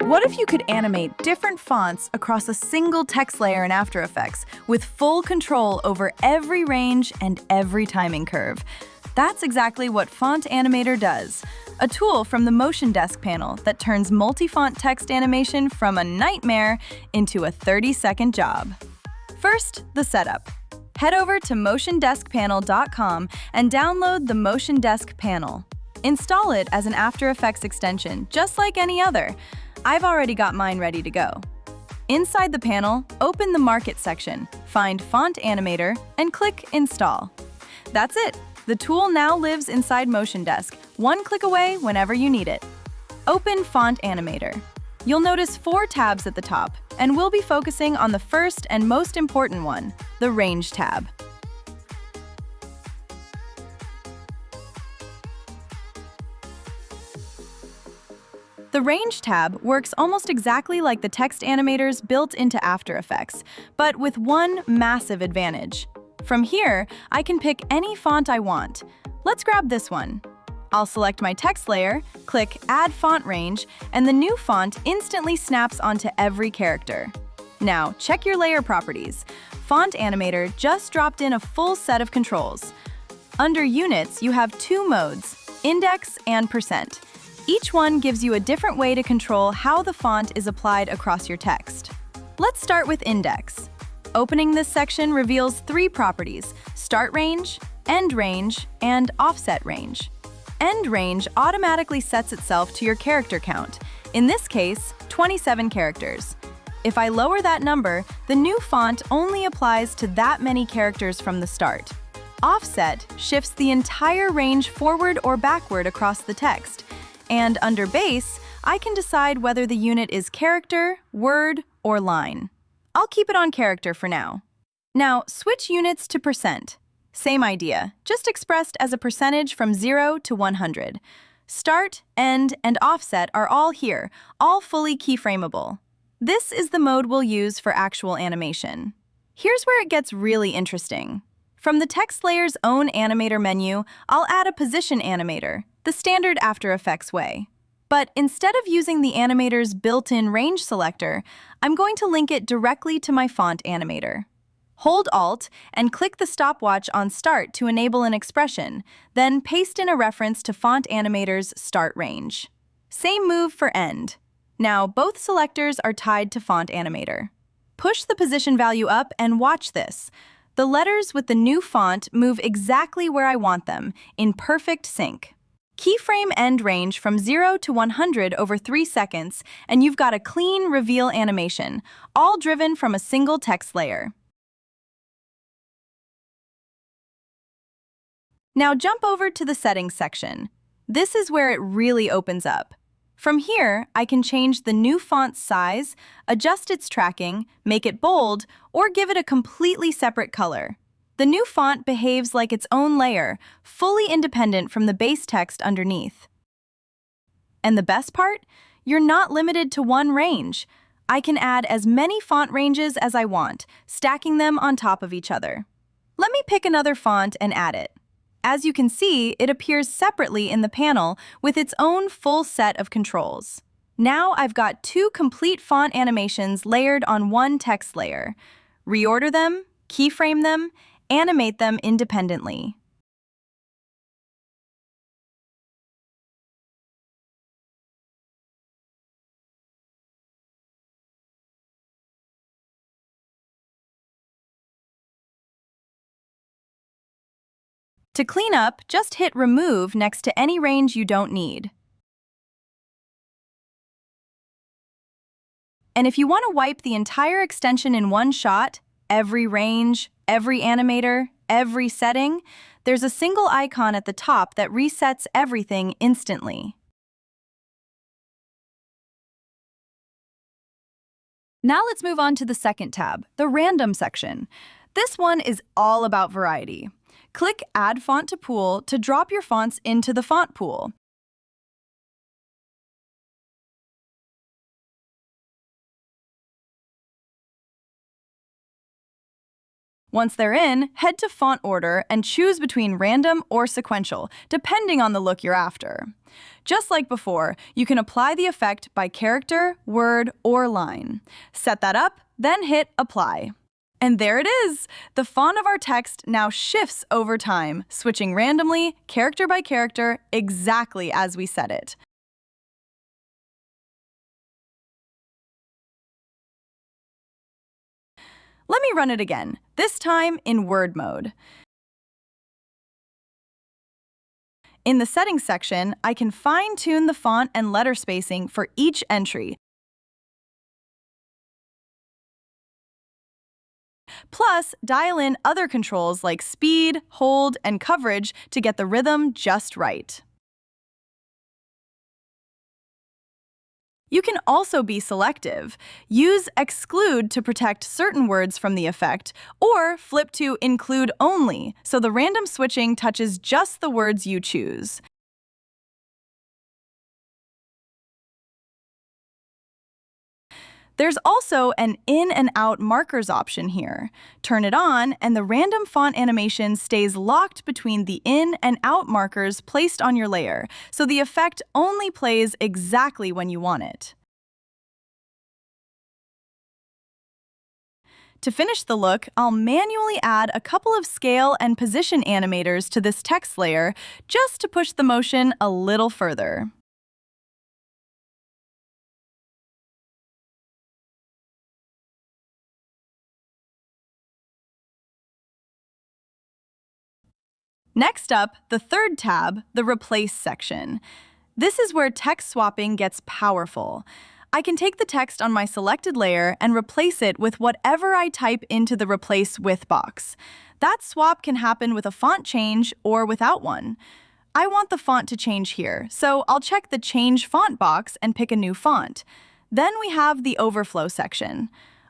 What if you could animate different fonts across a single text layer in After Effects with full control over every range and every timing curve? That's exactly what Font Animator does, a tool from the MotionDesk panel that turns multi-font text animation from a nightmare into a 30-second job. First, the setup. Head over to MotionDeskPanel.com and download the MotionDesk panel. Install it as an After Effects extension, just like any other. I've already got mine ready to go. Inside the panel, open the Market section, find Font Animator, and click Install. That's it! The tool now lives inside MotionDesk, one click away whenever you need it. Open Font Animator. You'll notice 4 tabs at the top, and we'll be focusing on the first and most important one, the Range tab. The Range tab works almost exactly like the text animators built into After Effects, but with one massive advantage. From here, I can pick any font I want. Let's grab this one. I'll select my text layer, click Add Font Range, and the new font instantly snaps onto every character. Now, check your layer properties. Font Animator just dropped in a full set of controls. Under Units, you have 2 modes, Index and Percent. Each one gives you a different way to control how the font is applied across your text. Let's start with Index. Opening this section reveals 3 properties: Start Range, End Range, and Offset Range. End Range automatically sets itself to your character count, in this case, 27 characters. If I lower that number, the new font only applies to that many characters from the start. Offset shifts the entire range forward or backward across the text. And under Base, I can decide whether the unit is character, word, or line. I'll keep it on character for now. Now, switch units to percent. Same idea, just expressed as a percentage from 0 to 100. Start, end, and offset are all here, all fully keyframeable. This is the mode we'll use for actual animation. Here's where it gets really interesting. From the text layer's own animator menu, I'll add a position animator, the standard After Effects way. But instead of using the animator's built-in range selector, I'm going to link it directly to my font animator. Hold Alt and click the stopwatch on Start to enable an expression, then paste in a reference to Font Animator's start range. Same move for End. Now, both selectors are tied to Font Animator. Push the position value up and watch this. The letters with the new font move exactly where I want them, in perfect sync. Keyframe End Range from 0 to 100 over 3 seconds, and you've got a clean reveal animation, all driven from a single text layer. Now jump over to the Settings section. This is where it really opens up. From here, I can change the new font's size, adjust its tracking, make it bold, or give it a completely separate color. The new font behaves like its own layer, fully independent from the base text underneath. And the best part? You're not limited to one range. I can add as many font ranges as I want, stacking them on top of each other. Let me pick another font and add it. As you can see, it appears separately in the panel with its own full set of controls. Now I've got 2 complete font animations layered on one text layer. Reorder them, keyframe them, animate them independently. To clean up, just hit Remove next to any range you don't need. And if you want to wipe the entire extension in one shot, every range, every animator, every setting, there's a single icon at the top that resets everything instantly. Now let's move on to the second tab, the Random section. This one is all about variety. Click Add Font to Pool to drop your fonts into the font pool. Once they're in, head to Font Order and choose between Random or Sequential, depending on the look you're after. Just like before, you can apply the effect by character, word, or line. Set that up, then hit Apply. And there it is! The font of our text now shifts over time, switching randomly, character by character, exactly as we set it. Let me run it again, this time in Word mode. In the Settings section, I can fine-tune the font and letter spacing for each entry. Plus, dial in other controls like speed, hold, and coverage to get the rhythm just right. You can also be selective. Use Exclude to protect certain words from the effect, or flip to Include Only, so the random switching touches just the words you choose. There's also an in and out markers option here. Turn it on, and the random font animation stays locked between the in and out markers placed on your layer, so the effect only plays exactly when you want it. To finish the look, I'll manually add a couple of scale and position animators to this text layer just to push the motion a little further. Next up, the third tab, the Replace section. This is where text swapping gets powerful. I can take the text on my selected layer and replace it with whatever I type into the Replace With box. That swap can happen with a font change or without one. I want the font to change here, so I'll check the Change Font box and pick a new font. Then we have the Overflow section.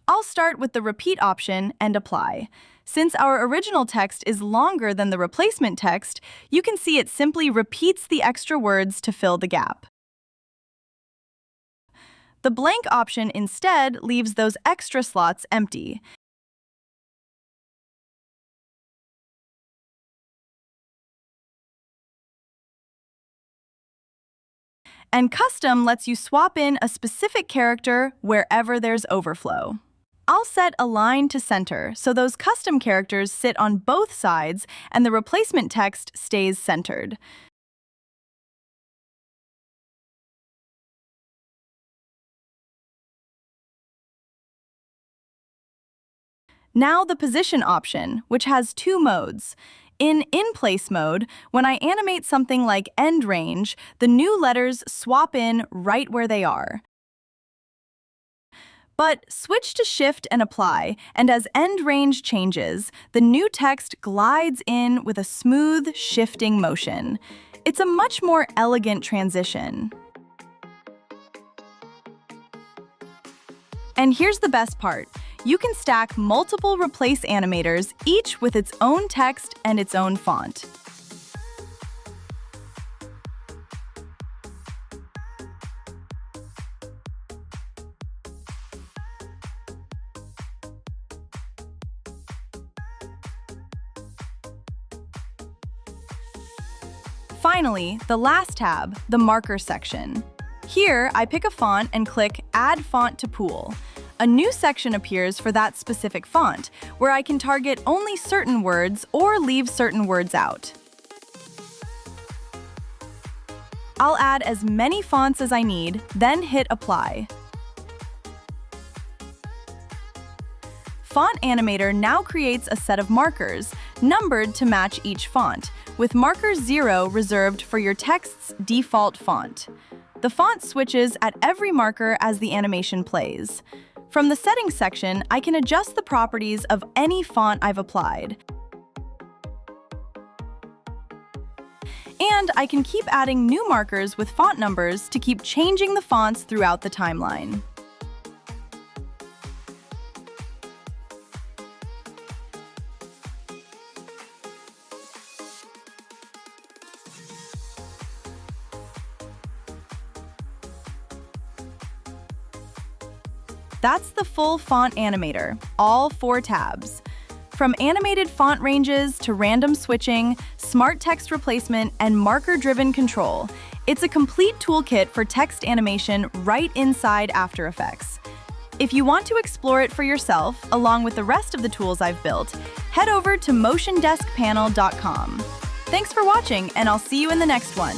I'll start with the Repeat option and apply. Since our original text is longer than the replacement text, you can see it simply repeats the extra words to fill the gap. The blank option instead leaves those extra slots empty. And Custom lets you swap in a specific character wherever there's overflow. I'll set Align to center so those custom characters sit on both sides and the replacement text stays centered. Now the Position option, which has two modes. In In-Place mode, when I animate something like End Range, the new letters swap in right where they are. But switch to Shift and Apply, and as end range changes, the new text glides in with a smooth, shifting motion. It's a much more elegant transition. And here's the best part. You can stack multiple Replace animators, each with its own text and its own font. Finally, the last tab, the Marker section. Here, I pick a font and click Add Font to Pool. A new section appears for that specific font, where I can target only certain words or leave certain words out. I'll add as many fonts as I need, then hit Apply. Font Animator now creates a set of markers, numbered to match each font, with marker 0 reserved for your text's default font. The font switches at every marker as the animation plays. From the Settings section, I can adjust the properties of any font I've applied. And I can keep adding new markers with font numbers to keep changing the fonts throughout the timeline. That's the full Font Animator, all 4 tabs. From animated font ranges to random switching, smart text replacement, and marker-driven control, it's a complete toolkit for text animation right inside After Effects. If you want to explore it for yourself, along with the rest of the tools I've built, head over to MotionDeskPanel.com. Thanks for watching, and I'll see you in the next one.